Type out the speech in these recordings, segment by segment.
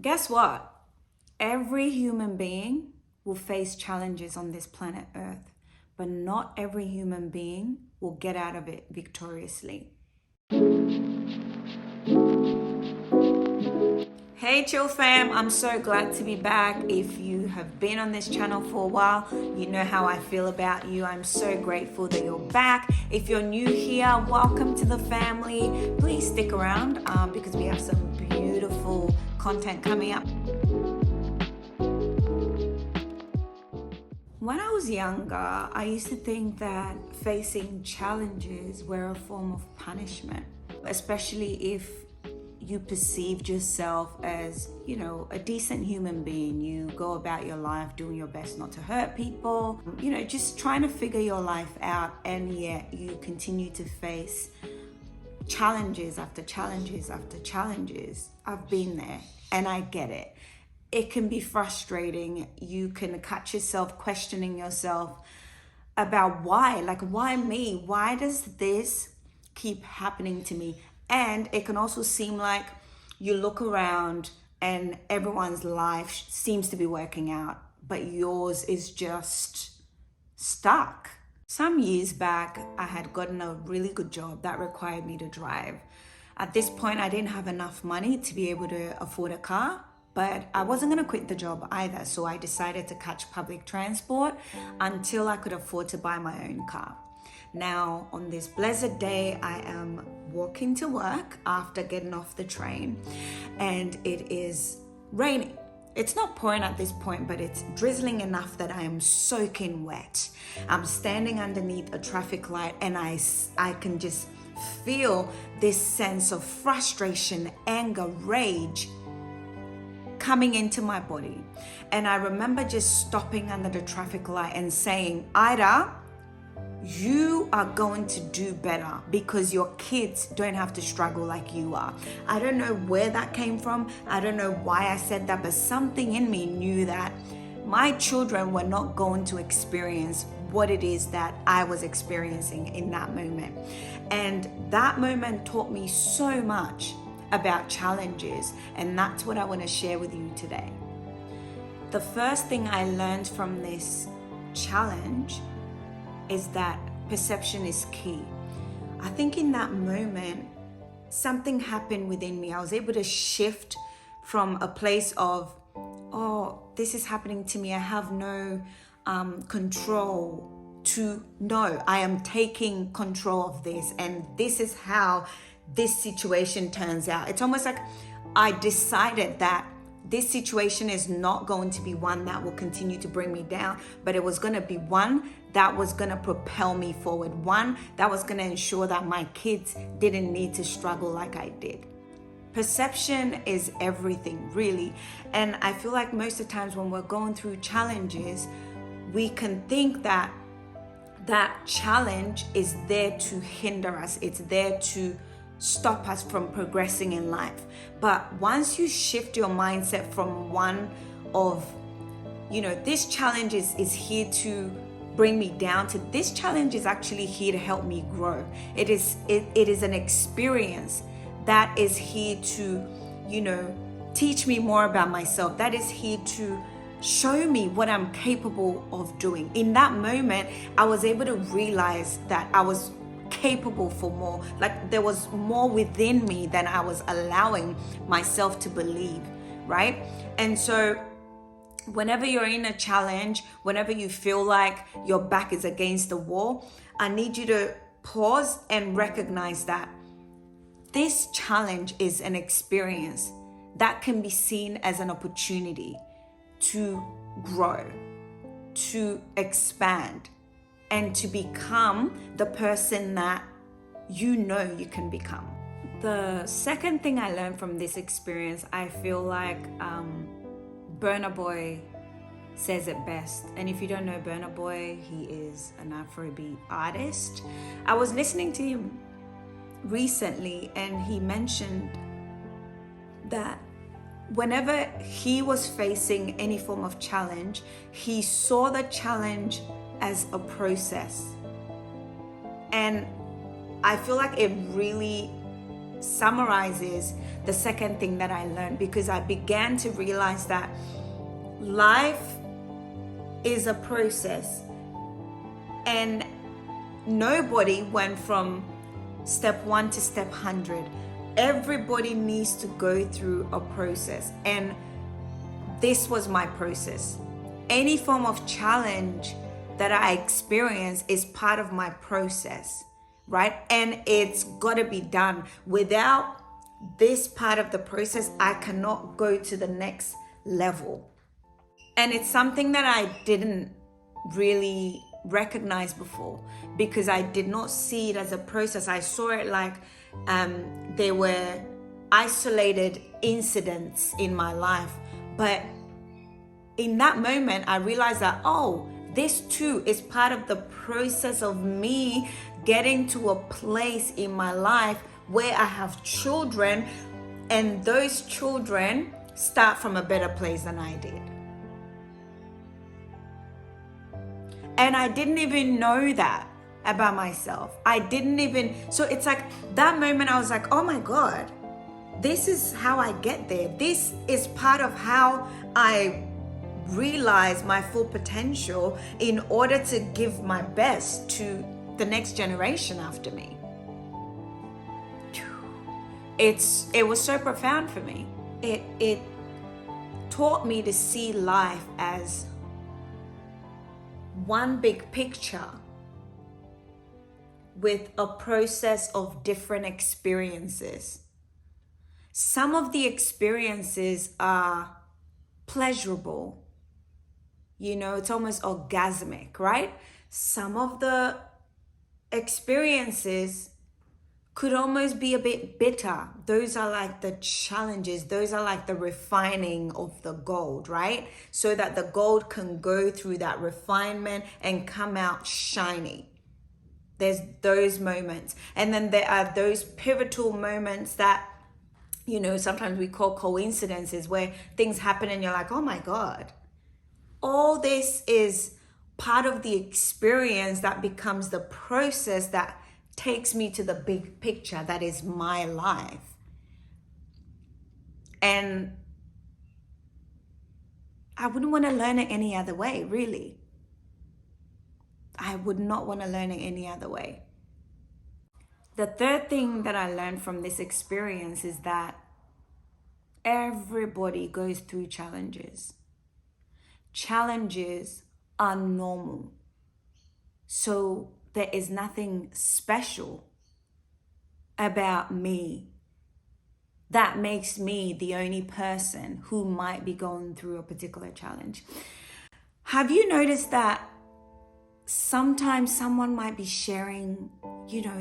Guess what? Every human being will face challenges on this planet Earth, but not every human being will get out of it victoriously. Hey Chill fam, I'm so glad to be back. If you have been on this channel for a while, you know how I feel about you. I'm so grateful that you're back. If you're new here, welcome to the family. Please stick around because we have some beautiful content coming up. When I was younger, I used to think that facing challenges were a form of punishment, especially if you perceived yourself as, a decent human being. You go about your life doing your best not to hurt people, just trying to figure your life out, and yet you continue to face challenges after challenges after challenges. I've been there and I get it. It can be frustrating. You can catch yourself questioning yourself about why me? Why does this keep happening to me? And it can also seem like you look around and everyone's life seems to be working out, but yours is just stuck. Some years back, I had gotten a really good job that required me to drive. At this point, I didn't have enough money to be able to afford a car, but I wasn't going to quit the job either. So I decided to catch public transport until I could afford to buy my own car. Now, on this blessed day, I am walking to work after getting off the train, and it is raining. It's not pouring at this point, but it's drizzling enough that I am soaking wet. I'm standing underneath a traffic light and I can just feel this sense of frustration, anger, rage coming into my body. And I remember just stopping under the traffic light and saying, Ida, you are going to do better because your kids don't have to struggle like you are. I don't know where that came from. I don't know why I said that, but something in me knew that my children were not going to experience what it is that I was experiencing in that moment. And that moment taught me so much about challenges, and that's what I want to share with you today. The first thing I learned from this challenge is that perception is key. I think in that moment, something happened within me. I was able to shift from a place of, oh, this is happening to me, I have no control, to no, I am taking control of this, and this is how this situation turns out. It's almost like I decided that this situation is not going to be one that will continue to bring me down, but it was going to be one that was going to propel me forward, one that was going to ensure that my kids didn't need to struggle like I did. Perception is everything, really. And I feel like most of the times when we're going through challenges, we can think that that challenge is there to hinder us. It's there to stop us from progressing in life. But once you shift your mindset from one of, this challenge is here to bring me down, to this challenge is actually here to help me grow. It is an experience that is here to, teach me more about myself. That is here to show me what I'm capable of doing. In that moment, I was able to realize that I was capable for more. Like there was more within me than I was allowing myself to believe, right? And so whenever you're in a challenge, whenever you feel like your back is against the wall, I need you to pause and recognize that this challenge is an experience that can be seen as an opportunity to grow, to expand, and to become the person that you can become. The second thing I learned from this experience, I feel like Burna Boy says it best. And if you don't know Burna Boy, he is an Afrobeat artist. I was listening to him recently and he mentioned that whenever he was facing any form of challenge, he saw the challenge as a process. And I feel like it really summarizes the second thing that I learned, because I began to realize that life is a process, and nobody went from step 1 to step 100. Everybody needs to go through a process, and this was my process. Any form of challenge that I experience is part of my process, right? And it's got to be done. Without this part of the process, I cannot go to the next level. And it's something that I didn't really recognize before, because I did not see it as a process. I saw it like there were isolated incidents in my life. But in that moment, I realized that, oh, this too is part of the process of me getting to a place in my life where I have children, and those children start from a better place than I did. And I didn't even know that about myself. So it's like that moment I was like, oh my God, this is how I get there. This is part of how I realize my full potential in order to give my best to the next generation after me. It was so profound for me. It taught me to see life as one big picture with a process of different experiences. Some of the experiences are pleasurable. It's almost orgasmic, right? Some of the experiences could almost be a bit bitter. Those are like the challenges. Those are like the refining of the gold, right? So that the gold can go through that refinement and come out shiny. There's those moments. And then there are those pivotal moments that, sometimes we call coincidences, where things happen and you're like, oh my God, all this is part of the experience that becomes the process that takes me to the big picture that is my life. And I wouldn't want to learn it any other way, really. I would not want to learn it any other way. The third thing that I learned from this experience is that everybody goes through challenges. Challenges are normal. So there is nothing special about me that makes me the only person who might be going through a particular challenge. Have you noticed that sometimes someone might be sharing,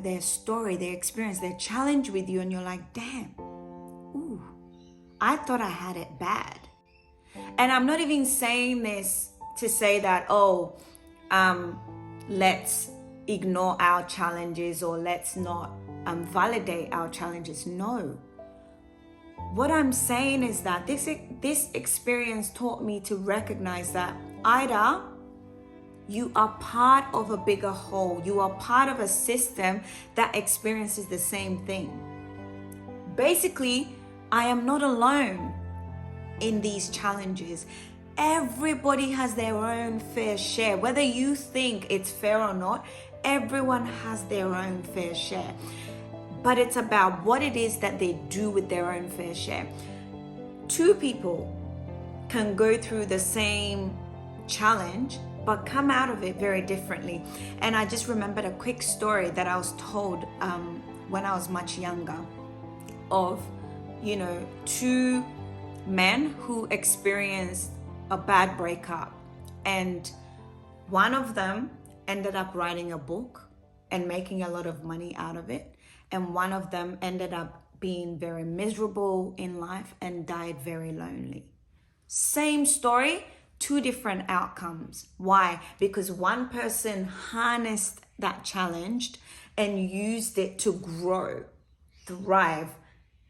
their story, their experience, their challenge with you, and you're like, damn, ooh, I thought I had it bad. And I'm not even saying this to say that, let's ignore our challenges or let's not validate our challenges. No. What I'm saying is that this experience taught me to recognize that either you are part of a bigger whole, you are part of a system that experiences the same thing. Basically, I am not alone in these challenges. Everybody has their own fair share. Whether you think it's fair or not, everyone has their own fair share. But it's about what it is that they do with their own fair share. Two people can go through the same challenge but come out of it very differently. And I just remembered a quick story that I was told when I was much younger of, two men who experienced a bad breakup, and one of them ended up writing a book and making a lot of money out of it, and one of them ended up being very miserable in life and died very lonely. Same story, two different outcomes. Why? Because one person harnessed that challenge and used it to grow, thrive,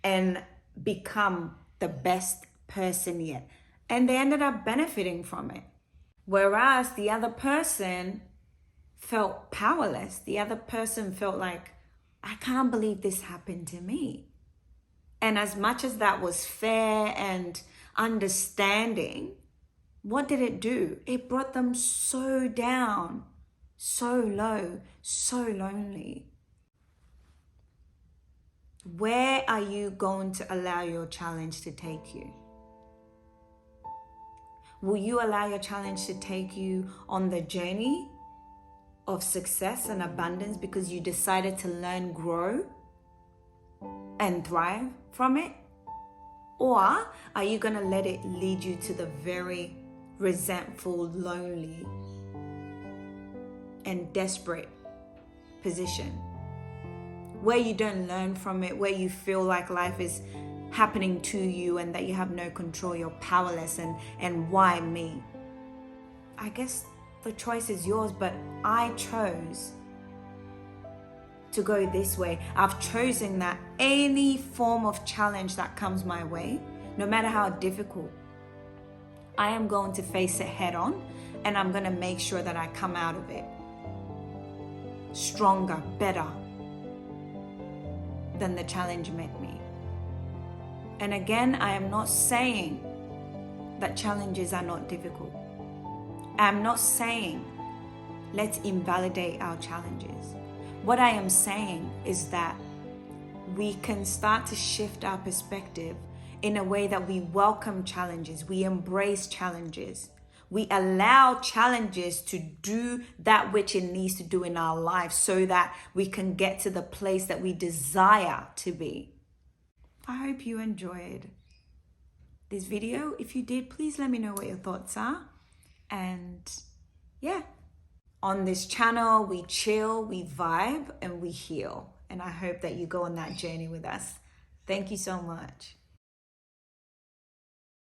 and become the best person yet. And they ended up benefiting from it. Whereas the other person felt powerless. The other person felt like, I can't believe this happened to me. And as much as that was fair and understanding, what did it do? It brought them so down, so low, so lonely. Where are you going to allow your challenge to take you? Will you allow your challenge to take you on the journey of success and abundance because you decided to learn, grow, and thrive from it? Or are you going to let it lead you to the very resentful, lonely, and desperate position where you don't learn from it, where you feel like life is happening to you and that you have no control, you're powerless, and why me? I guess the choice is yours, but I chose to go this way. I've chosen that any form of challenge that comes my way, no matter how difficult, I am going to face it head on, and I'm going to make sure that I come out of it stronger, better than the challenge met me. And again, I am not saying that challenges are not difficult. I'm not saying let's invalidate our challenges. What I am saying is that we can start to shift our perspective in a way that we welcome challenges, we embrace challenges, we allow challenges to do that which it needs to do in our lives so that we can get to the place that we desire to be. I hope you enjoyed this video. If you did, please let me know what your thoughts are. And yeah, on this channel, we chill, we vibe, and we heal. And I hope that you go on that journey with us. Thank you so much.